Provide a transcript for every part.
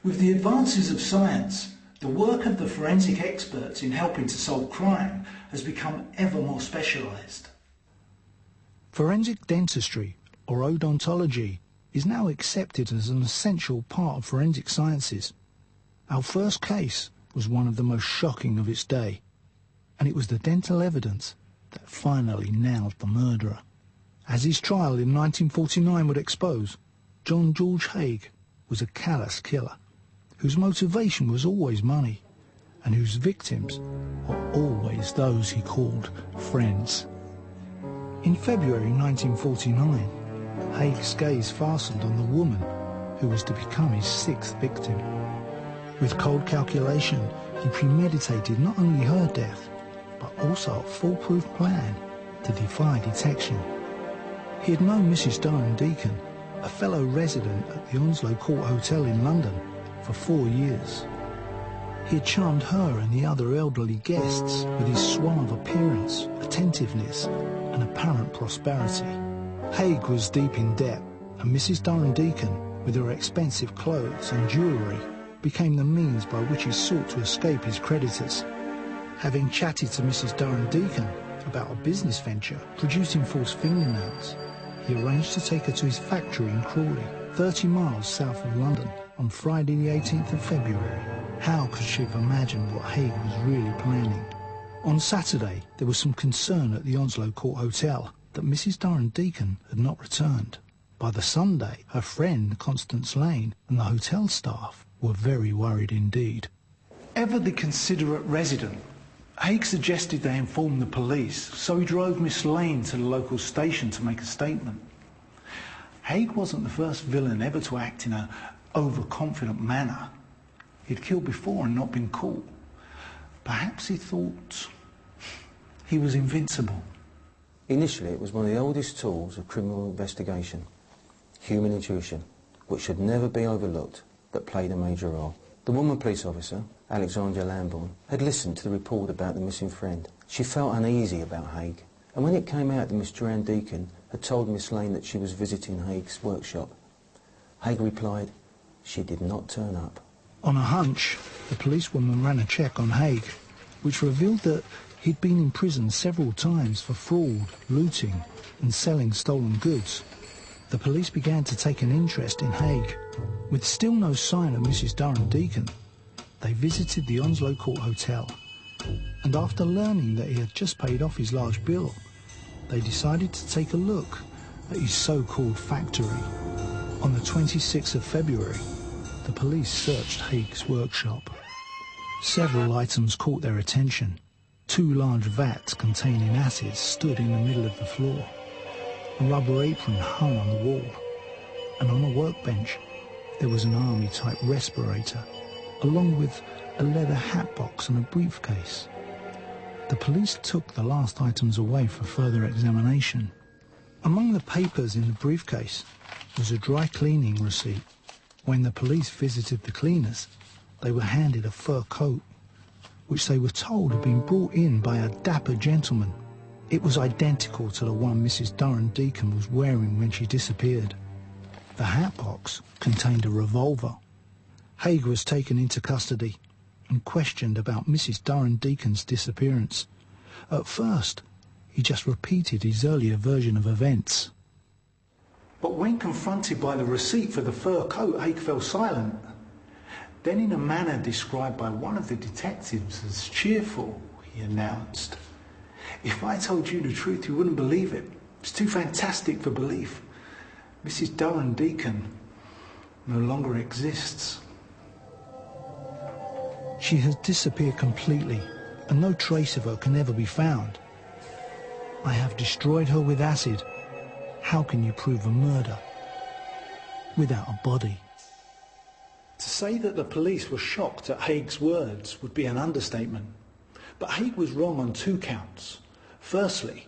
With the advances of science, the work of the forensic experts in helping to solve crime has become ever more specialised. Forensic dentistry, or odontology, is now accepted as an essential part of forensic sciences. Our first case was one of the most shocking of its day, and it was the dental evidence that finally nailed the murderer. As his trial in 1949 would expose, George Haigh was a callous killer, whose motivation was always money, and whose victims were always those he called friends. In February 1949, Haigh's gaze fastened on the woman who was to become his sixth victim. With cold calculation, he premeditated not only her death, but also a foolproof plan to defy detection. He had known Mrs. Durham Deacon, a fellow resident at the Onslow Court Hotel in London, for 4 years. He had charmed her and the other elderly guests with his suave appearance, attentiveness, and apparent prosperity. Haigh was deep in debt, and Mrs. Durham Deacon, with her expensive clothes and jewellery, became the means by which he sought to escape his creditors. Having chatted to Mrs. Durham Deacon about a business venture producing false fingernails, he arranged to take her to his factory in Crawley, 30 miles south of London, on Friday the 18th of February. How could she have imagined what Haigh was really planning? On Saturday, there was some concern at the Onslow Court Hotel that Mrs. Durham Deacon had not returned. By the Sunday, her friend Constance Lane and the hotel staff were very worried indeed. Ever the considerate resident, Haigh suggested they inform the police, so he drove Miss Lane to the local station to make a statement. Haigh wasn't the first villain ever to act in an overconfident manner. He'd killed before and not been caught. Perhaps he thought he was invincible. Initially, it was one of the oldest tools of criminal investigation, human intuition, which should never be overlooked, but played a major role. The woman police officer, Alexandra Lambourne, had listened to the report about the missing friend. She felt uneasy about Haigh, and when it came out that Miss Durham Deacon had told Miss Lane that she was visiting Haigh's workshop, Haigh replied she did not turn up. On a hunch, the policewoman ran a check on Haigh, which revealed that he'd been in prison several times for fraud, looting and selling stolen goods. The police began to take an interest in Haigh. With still no sign of Mrs. Durham Deacon, they visited the Onslow Court Hotel, and after learning that he had just paid off his large bill, they decided to take a look at his so-called factory. On the 26th of February, the police searched Haigh's workshop. Several items caught their attention. 2 large vats containing acids stood in the middle of the floor. A rubber apron hung on the wall, and on a workbench there was an army-type respirator, along with a leather hat box and a briefcase. The police took the last items away for further examination. Among the papers in the briefcase was a dry cleaning receipt. When the police visited the cleaners, they were handed a fur coat, which they were told had been brought in by a dapper gentleman. It was identical to the one Mrs. Durham Deacon was wearing when she disappeared. The hat box contained a revolver. Haigh was taken into custody and questioned about Mrs. Durham Deacon's disappearance. At first, he just repeated his earlier version of events. But when confronted by the receipt for the fur coat, Haigh fell silent. Then, in a manner described by one of the detectives as cheerful, he announced, "If I told you the truth, you wouldn't believe it. It's too fantastic for belief. Mrs. Durham Deacon no longer exists." She has disappeared completely, and no trace of her can ever be found. I have destroyed her with acid. How can you prove a murder without a body? To say that the police were shocked at Haigh's words would be an understatement. But Haigh was wrong on 2 counts. Firstly,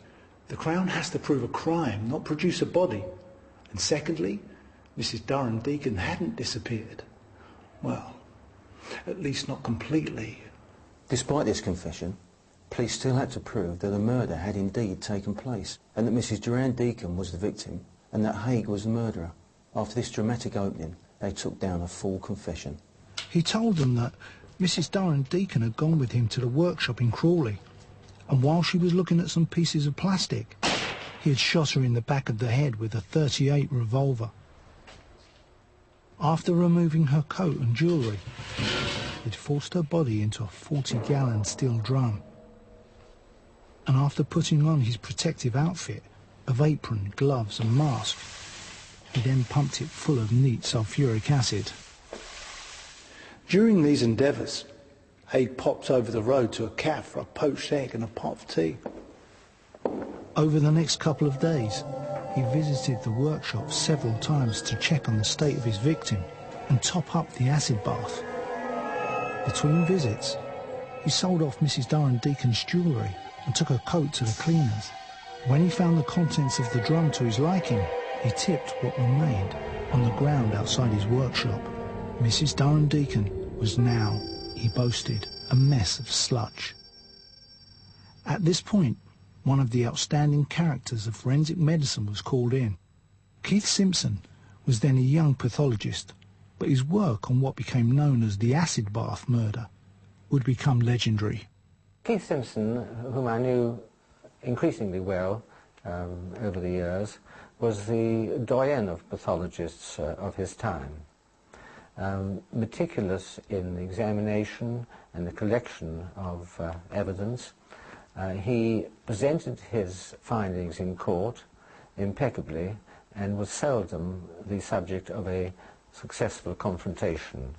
the Crown has to prove a crime, not produce a body. And secondly, Mrs. Durham Deacon hadn't disappeared. Well, at least not completely. Despite this confession, police still had to prove that a murder had indeed taken place, and that Mrs. Durham Deacon was the victim, and that Haigh was the murderer. After this dramatic opening, they took down a full confession. He told them that Mrs. Durham Deacon had gone with him to the workshop in Crawley, and while she was looking at some pieces of plastic, he had shot her in the back of the head with a .38 revolver. After removing her coat and jewellery, he'd forced her body into a 40-gallon steel drum. And after putting on his protective outfit of apron, gloves and mask, he then pumped it full of neat sulphuric acid. During these endeavours, Haigh popped over the road to a cafe for a poached egg and a pot of tea. Over the next couple of days, he visited the workshop several times to check on the state of his victim and top up the acid bath. Between visits, he sold off Mrs. Durham Deacon's jewellery and took her coat to the cleaners. When he found the contents of the drum to his liking, he tipped what remained on the ground outside his workshop. Mrs. Durham Deacon was now, he boasted, a mess of sludge. At this point, one of the outstanding characters of forensic medicine was called in. Keith Simpson was then a young pathologist, but his work on what became known as the acid bath murder would become legendary. Keith Simpson, whom I knew increasingly well over the years, was the doyen of pathologists of his time. Meticulous in the examination and the collection of evidence, he presented his findings in court impeccably and was seldom the subject of a successful confrontation.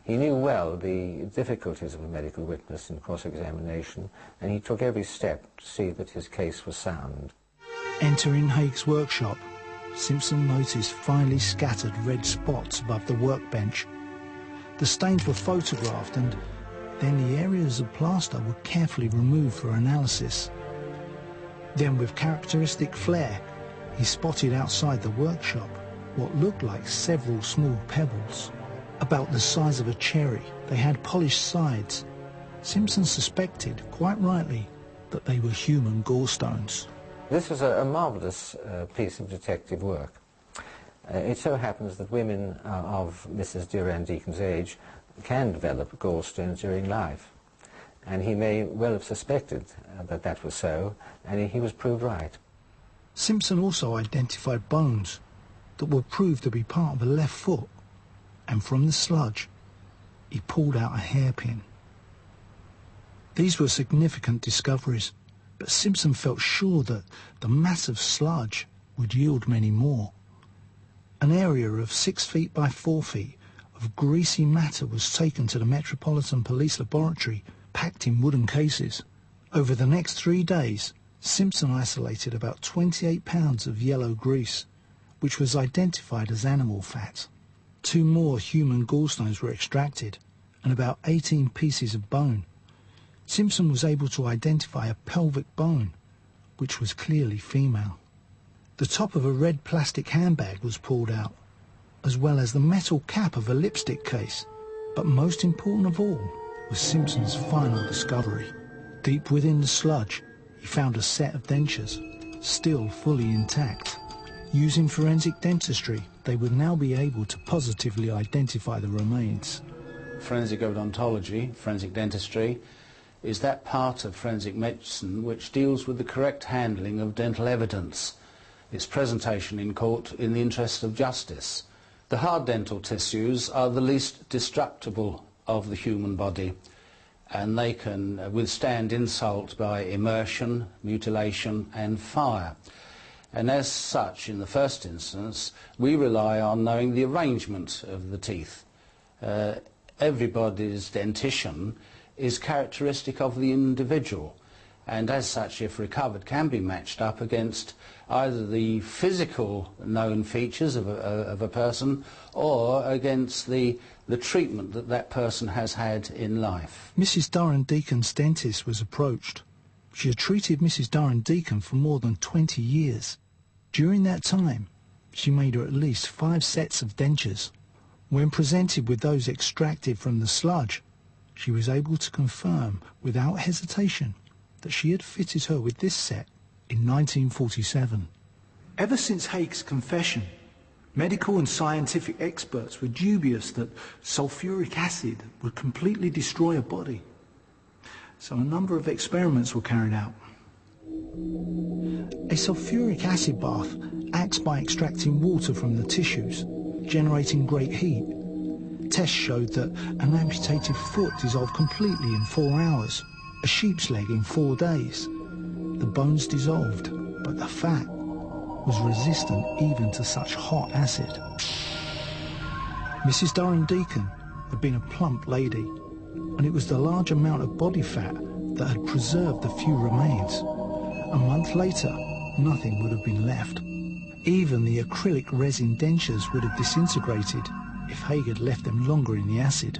He knew well the difficulties of a medical witness in cross-examination, and he took every step to see that his case was sound. Entering Haigh's workshop, Simpson noticed finely scattered red spots above the workbench. The stains were photographed, and then the areas of plaster were carefully removed for analysis. Then, with characteristic flair, he spotted outside the workshop what looked like several small pebbles. About the size of a cherry, they had polished sides. Simpson suspected, quite rightly, that they were human gallstones. This was a marvellous piece of detective work. It so happens that women of Mrs. Durham Deacon's age can develop gallstones during life, and he may well have suspected that that was so, and he was proved right. Simpson also identified bones that were proved to be part of a left foot, and from the sludge he pulled out a hairpin. These were significant discoveries, but Simpson felt sure that the mass of sludge would yield many more. An area of 6 feet by 4 feet of greasy matter was taken to the Metropolitan Police Laboratory, packed in wooden cases. Over the next 3 days, Simpson isolated about 28 pounds of yellow grease, which was identified as animal fat. 2 more human gallstones were extracted, and about 18 pieces of bone. Simpson was able to identify a pelvic bone, which was clearly female. The top of a red plastic handbag was pulled out, as well as the metal cap of a lipstick case. But most important of all was Simpson's final discovery. Deep within the sludge, he found a set of dentures, still fully intact. Using forensic dentistry, they would now be able to positively identify the remains. Forensic odontology, forensic dentistry, is that part of forensic medicine which deals with the correct handling of dental evidence, its presentation in court in the interest of justice. The hard dental tissues are the least destructible of the human body, and they can withstand insult by immersion, mutilation and fire. And as such, in the first instance, we rely on knowing the arrangement of the teeth. Everybody's dentition is characteristic of the individual, and as such, if recovered, can be matched up against either the physical known features of a person or against the treatment that that person has had in life. Mrs. Durham Deacon's dentist was approached. She had treated Mrs. Durham Deacon for more than 20 years. During that time, she made her at least 5 sets of dentures. When presented with those extracted from the sludge, she was able to confirm without hesitation that she had fitted her with this set in 1947. Ever since Haigh's confession, Medical and scientific experts were dubious that sulfuric acid would completely destroy a body. So a number of experiments were carried out. A sulfuric acid bath acts by extracting water from the tissues, generating great heat. Tests showed that an amputated foot dissolved completely in 4 hours, a sheep's leg in 4 days. The bones dissolved, but the fat was resistant even to such hot acid. Mrs. Durham Deacon had been a plump lady, and it was the large amount of body fat that had preserved the few remains. A month later, nothing would have been left. Even the acrylic resin dentures would have disintegrated if Haigh had left them longer in the acid.